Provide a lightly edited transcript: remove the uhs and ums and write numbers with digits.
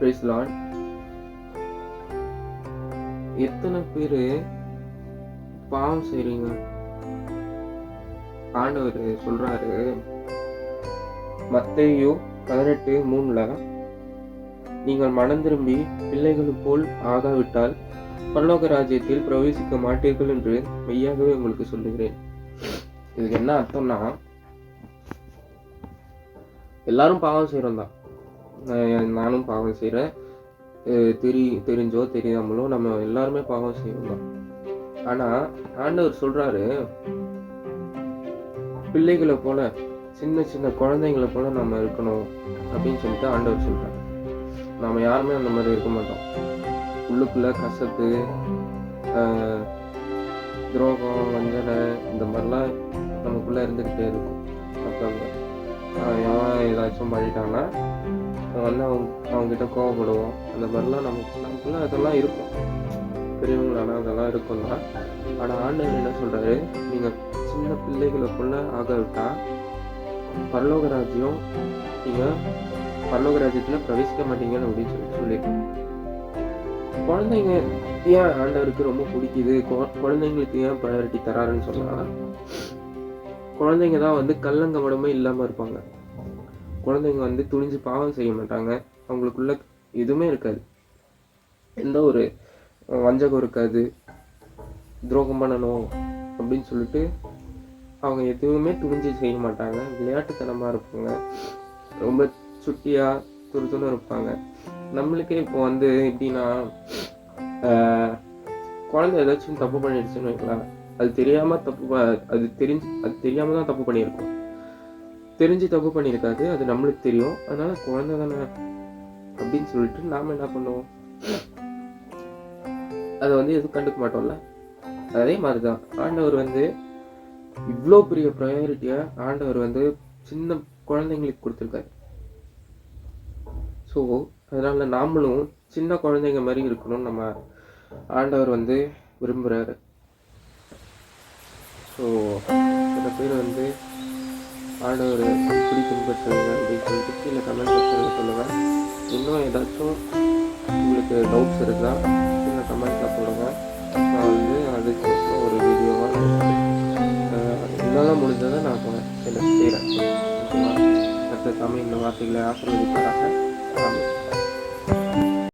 Price Lord. எத்தனை பேர் பாவம் செய்றீங்க? ஆண்டவர் சொல்றாரு மத்தேயு 18:3, நீங்கள் மனம் திரும்பி பிள்ளைகள் போல் ஆகாவிட்டால் பரலோக ராஜ்யத்தில் பிரவேசிக்க மாட்டீர்கள் என்று மெய்யாகவே உங்களுக்கு சொல்லுகிறேன். இதுக்கு என்ன அர்த்தம்னா, எல்லாரும் பாவம் செய்கிறோம் தான். நானும் பாவம் செய்கிறேன். தெரிஞ்சோ தெரியாமலோ நம்ம எல்லாருமே பாவம் செய்கிறோம் தான். ஆனால் ஆண்டவர் சொல்கிறாரு, பிள்ளைகளை போல, சின்ன சின்ன குழந்தைங்களை போல நம்ம இருக்கணும் அப்படின்னு சொல்லிட்டு ஆண்டவர் சொல்கிறார். நாம் யாருமே அந்த மாதிரி இருக்க மாட்டோம். உள்ளுக்குள்ளே கசப்பு, துரோகம், வஞ்சனை இந்த மாதிரிலாம் நமக்குள்ளே இருந்துக்கிட்டே இருக்கும். மற்றவங்க எவன் ஏதாச்சும் பண்ணிட்டாங்கன்னா அவங்ககிட்ட கோவப்படுவோம். அந்த மாதிரிலாம் நமக்குள்ளே அதெல்லாம் இருக்கும். பெரியவங்களான அதெல்லாம் இருக்கும் தான். ஆனால் ஆண்டவர் என்ன சொல்கிறாரு, நீங்கள் சின்ன பிள்ளைகளை போல ஆகவிட்டா பரலோக ராஜ்யம், நீங்கள் பரலோக ராஜ்யத்தில் பிரவேசிக்க மாட்டீங்கன்னு அப்படின்னு சொல்லியிருக்கோம். குழந்தைங்க ஏன் ஆண்டவருக்கு ரொம்ப பிடிக்குது, குழந்தைங்களுக்கு ஏன் ப்ரையாரிட்டி தராருன்னு சொன்னால், குழந்தைங்க தான் கள்ளங்கபடமே இல்லாமல் இருப்பாங்க. குழந்தைங்க துணிஞ்சு பாவம் செய்ய மாட்டாங்க. அவங்களுக்குள்ள எதுவுமே இருக்காது, எந்த ஒரு வஞ்சகம் இருக்காது. துரோகம் பண்ணணும் அப்படின்னு சொல்லிட்டு அவங்க எதுவுமே துணிஞ்சு செய்ய மாட்டாங்க. விளையாட்டுத்தனமாக இருப்பாங்க. ரொம்ப சுட்டியாக துருத்துன்னு இருப்பாங்க. நம்மளுக்கே இப்போ எப்படின்னா, குழந்தை ஏதாச்சும் தப்பு பண்ணிடுச்சுன்னு வைக்கலாம். அது தெரியாமல் அது தெரியாமல் தான் தப்பு பண்ணியிருக்கோம். தெரிஞ்சு தப்பு பண்ணியிருக்காது, அது நம்மளுக்கு தெரியும். அதனால குழந்தை தானே அப்படின்னு சொல்லிட்டு நாம் என்ன பண்ணுவோம், அதை எதுவும் கண்டுக்க மாட்டோம்ல. அதே மாதிரி தான் ஆண்டவர் இவ்வளோ பெரிய ப்ரையாரிட்டியாக ஆண்டவர் சின்ன குழந்தைங்களுக்கு கொடுத்துருக்காரு. ஸோ அதனால நாமளும் சின்ன குழந்தைங்க மாதிரி இருக்கணும்னு நம்ம ஆண்டவர் விரும்புகிறாரு. ஸோ சில பேர் ஆண்டவர் எப்படி பின்பற்றுங்க அப்படின்னு சொல்லிட்டு கீழே கமெண்ட் செக்ஷனில் சொல்லுங்கள். இன்னும் ஏதாச்சும் உங்களுக்கு டவுட்ஸ் இருக்குதா கீழே கமெண்ட்டில் போடுங்க. நான் அதுக்கப்புறம் ஒரு வீடியோவாக என்னால் முடிஞ்சதை நான் செய்கிறேன். ஓகேவா? கர்த்தர் தாமே இந்த வார்த்தைகளை ஆசீர்வதிப்பாராக.